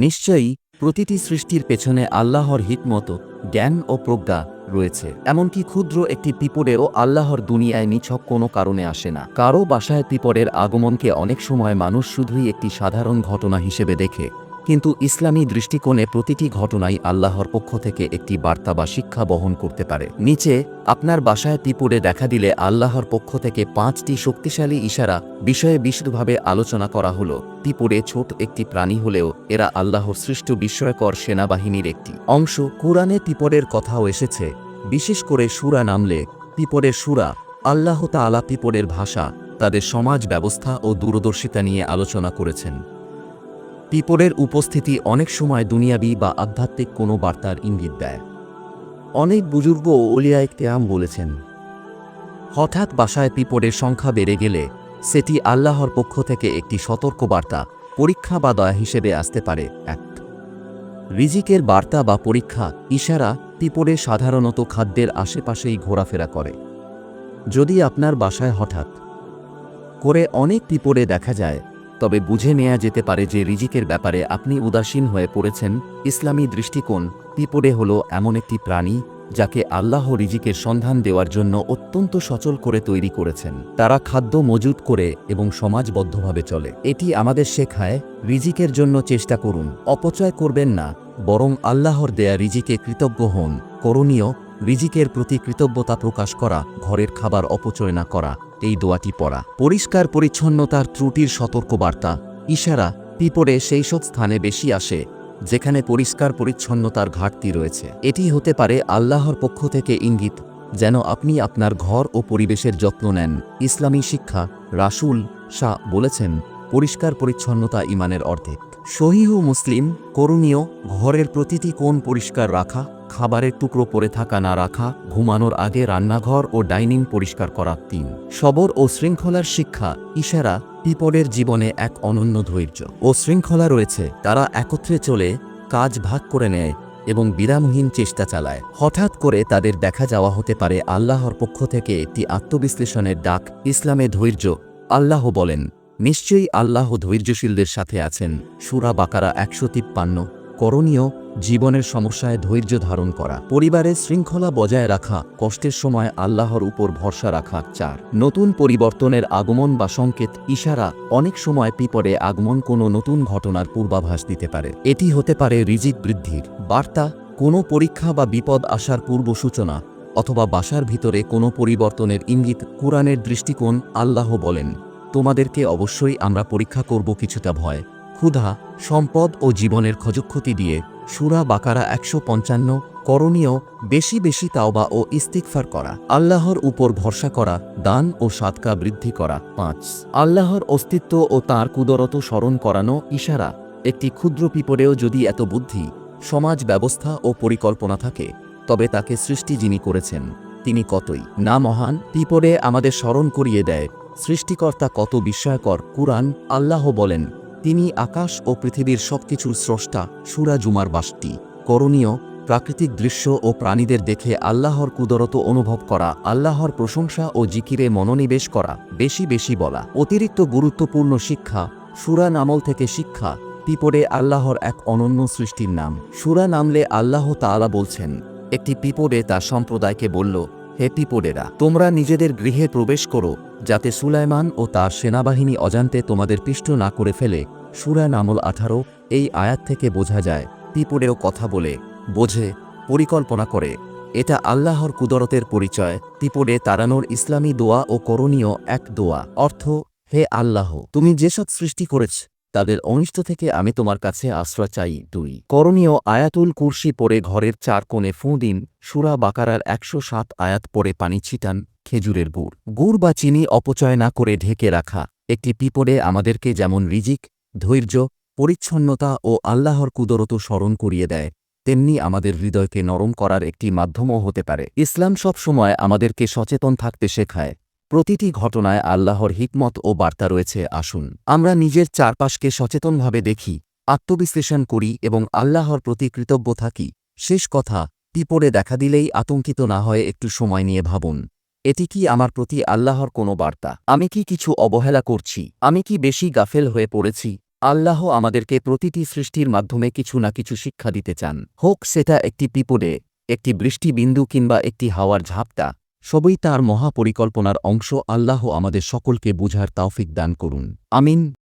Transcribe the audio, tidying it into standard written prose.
নিশ্চয়ই প্রতিটি সৃষ্টির পেছনে আল্লাহর হিকমত, জ্ঞান ও প্রজ্ঞা রয়েছে। এমনকি ক্ষুদ্র একটি পিঁপড়েও আল্লাহর দুনিয়ায় নিছক কোনো কারণে আসে না। কারও বাসায় পিঁপড়ের আগমনকে অনেক সময় মানুষ শুধুই একটি সাধারণ ঘটনা হিসেবে দেখে, কিন্তু ইসলামী দৃষ্টিকোণে প্রতিটি ঘটনাই আল্লাহর পক্ষ থেকে একটি বার্তা বা শিক্ষা বহন করতে পারে। নিচে আপনার বাসায় পিঁপড়ে দেখা দিলে আল্লাহর পক্ষ থেকে 5টি শক্তিশালী ইশারা বিষয়ে বিশদভাবে আলোচনা করা হলো। পিঁপড়ে ছোট একটি প্রাণী হলেও এরা আল্লাহর সৃষ্ট বিস্ময়কর সেনাবাহিনীর একটি অংশ। কুরআনে পিঁপড়ের কথাও এসেছে, বিশেষ করে সূরা নামলে। পিঁপড়ের সূরা আল্লাহ তাআলা পিঁপড়ের ভাষা, তাদের সমাজ ব্যবস্থা ও দূরদর্শিতা নিয়ে আলোচনা করেছেন। পিঁপড়ের উপস্থিতি অনেক সময় দুনিয়াবি বা আধ্যাত্মিক কোনো বার্তার ইঙ্গিত দেয়। অনেক বুজুর্গ ও ওলিয়ায়ে কেরাম বলেছেন, হঠাৎ বাসায় পিঁপড়ের সংখ্যা বেড়ে গেলে সেটি আল্লাহর পক্ষ থেকে একটি সতর্ক বার্তা, পরীক্ষা বা দয়া হিসেবে আসতে পারে। এক রিজিকের বার্তা বা পরীক্ষা, ইশারা। পিঁপড়ে সাধারণত খাদ্যের আশেপাশেই ঘোরাফেরা করে। যদি আপনার বাসায় হঠাৎ করে অনেক পিঁপড়ে দেখা যায়, তবে বুঝে নেওয়া যেতে পারে যে রিজিকের ব্যাপারে আপনি উদাসীন হয়ে পড়েছেন। ইসলামী দৃষ্টিকোণ, পিঁপড়ে হল এমন একটি প্রাণী যাকে আল্লাহ রিজিকের সন্ধান দেওয়ার জন্য অত্যন্ত সচল করে তৈরি করেছেন। তারা খাদ্য মজুত করে এবং সমাজবদ্ধভাবে চলে। এটি আমাদের শেখায়, রিজিকের জন্য চেষ্টা করুন, অপচয় করবেন না, বরং আল্লাহর দেয়া রিজিকে কৃতজ্ঞ হন। করণীয়, রিজিকের প্রতি কৃতজ্ঞতা প্রকাশ করা, ঘরের খাবার অপচয় না করা, এই দোয়াটি পড়া। পরিষ্কার পরিচ্ছন্নতার ত্রুটির সতর্কবার্তা, ইশারা। পিঁপড়ে সেই সব স্থানে বেশি আসে যেখানে পরিষ্কার পরিচ্ছন্নতার ঘাটতি রয়েছে। এটি হতে পারে আল্লাহর পক্ষ থেকে ইঙ্গিত যেন আপনি আপনার ঘর ও পরিবেশের যত্ন নেন। ইসলামী শিক্ষা, রাসূল শাহ বলেছেন, পরিষ্কার পরিচ্ছন্নতা ঈমানের অর্ধেক। সহিহ মুসলিম। করণীয়, ঘরের প্রতিটি কোণ পরিষ্কার রাখা, খাবারের টুকরো পড়ে থাকা না রাখা, ঘুমানোর আগে রান্নাঘর ও ডাইনিং পরিষ্কার করা। 3 সবর ও শৃঙ্খলার শিক্ষা, ইশারা। পিঁপড়ের জীবনে এক অনন্য ধৈর্য ও শৃঙ্খলা রয়েছে। তারা একত্রে চলে, কাজ ভাগ করে নেয় এবং বিরামহীন চেষ্টা চালায়। হঠাৎ করে তাদের দেখা যাওয়া হতে পারে আল্লাহর পক্ষ থেকে একটি আত্মবিশ্লেষণের ডাক। ইসলামে ধৈর্য, আল্লাহ বলেন, নিশ্চয়ই আল্লাহ ধৈর্যশীলদের সাথে আছেন। সূরা বাকারা 153। করণীয়, জীবনের সমস্যায় ধৈর্য ধারণ করা, পরিবারের শৃঙ্খলা বজায় রাখা, কষ্টের সময় আল্লাহর উপর ভরসা রাখা। 4 নতুন পরিবর্তনের আগমন বা সংকেত, ইশারা। অনেক সময় পিঁপড়ে আগমন কোনো নতুন ঘটনার পূর্বাভাস দিতে পারে। এটি হতে পারে রিজিক বৃদ্ধির বার্তা, কোনো পরীক্ষা বা বিপদ আসার পূর্ব সূচনা, অথবা বাসার ভিতরে কোনো পরিবর্তনের ইঙ্গিত। কুরআনের দৃষ্টিকোণ, আল্লাহ বলেন, তোমাদেরকে অবশ্যই আমরা পরীক্ষা করব কিছুটা ভয়, ক্ষুধা, সম্পদ ও জীবনের ক্ষয়ক্ষতি দিয়ে। সূরা বাকারা 155। করণীয়, বেশি বেশি তাওবা ও ইস্তিগফার করা, আল্লাহর উপর ভরসা করা, দান ও সাদকা বৃদ্ধি করা। 5 আল্লাহর অস্তিত্ব ও তাঁর কুদরত স্মরণ করানো, ইশারা। একটি ক্ষুদ্র পিঁপড়েও যদি এত বুদ্ধি, সমাজ ব্যবস্থা ও পরিকল্পনা থাকে, তবে তাকে সৃষ্টি যিনি করেছেন তিনি কতই না মহান। পিঁপড়ে আমাদের স্মরণ করিয়ে দেয় সৃষ্টিকর্তা কত বিস্ময়কর। কুরআন, আল্লাহ বলেন, তিনি আকাশ ও পৃথিবীর সবকিছুর স্রষ্টা। সূরা জুমার 22। করণীয়, প্রাকৃতিক দৃশ্য ও প্রাণীদের দেখে আল্লাহর কুদরত অনুভব করা, আল্লাহর প্রশংসা ও জিকিরে মনোনিবেশ করা, বেশি বেশি বলা। অতিরিক্ত গুরুত্বপূর্ণ শিক্ষা, সূরা নামল থেকে শিক্ষা। পিঁপড়ে আল্লাহর এক অনন্য সৃষ্টির নাম। সূরা নামলে আল্লাহ তাআলা বলছেন, একটি পিঁপড়ে তার সম্প্রদায়কে বলল, হে পিঁপড়েরা, তোমরা নিজেদের গৃহে প্রবেশ করো, যাতে সুলাইমান ও তার সেনাবাহিনী অজান্তে তোমাদের পিষ্ট না করে ফেলে। সূরা নামল 18। এই আয়াত থেকে বোঝা যায়, পিঁপড়েও কথা বলে, বোঝে, পরিকল্পনা করে। এটা আল্লাহর কুদরতের পরিচয়। পিঁপড়ে তাড়ানোর ইসলামী দোয়া ও করণীয়। এক দোয়া, অর্থ, হে আল্লাহ, তুমি যেসব সৃষ্টি করেছ তাদের অনিষ্ট থেকে আমি তোমার কাছে আশ্রয় চাই। 2 করণীয়, আয়াতুল কুরসি পড়ে ঘরের 4 কোণে ফুঁ দিন। সূরা বাকারার 107 আয়াত পড়ে পানি ছিটান। খেজুরের গুড় বা চিনি অপচয় না করে ঢেকে রাখা। একটি পিঁপড়ে আমাদেরকে যেমন রিজিক, ধৈর্য, পরিচ্ছন্নতা ও আল্লাহর কুদরত স্মরণ করিয়ে দেয়, তেমনি আমাদের হৃদয়কে নরম করার একটি মাধ্যমও হতে পারে। ইসলাম সবসময় আমাদেরকে সচেতন থাকতে শেখায়। প্রতিটি ঘটনায় আল্লাহর হিকমত ও বার্তা রয়েছে। আসুন আমরা নিজের চারপাশকে সচেতনভাবে দেখি, আত্মবিশ্লেষণ করি এবং আল্লাহর প্রতি কৃতজ্ঞ থাকি। শেষ কথা, পিঁপড়ে দেখা দিলেই আতঙ্কিত না হয়ে একটু সময় নিয়ে ভাবুন, এটি কি আমার প্রতি আল্লাহর কোনো বার্তা? আমি কি কিছু অবহেলা করছি? আমি কি বেশি গাফেল হয়ে পড়েছি? আল্লাহ আমাদেরকে প্রতিটি সৃষ্টির মাধ্যমে কিছু না কিছু শিক্ষা দিতে চান, হোক সেটা একটি পিঁপড়ে, একটি বৃষ্টিবিন্দু কিংবা একটি হাওয়ার ঝাপটা, সবই তার মহাপরিকল্পনার অংশ। আল্লাহ আমাদের সকলকে বুঝার তৌফিক দান করুন। আমিন।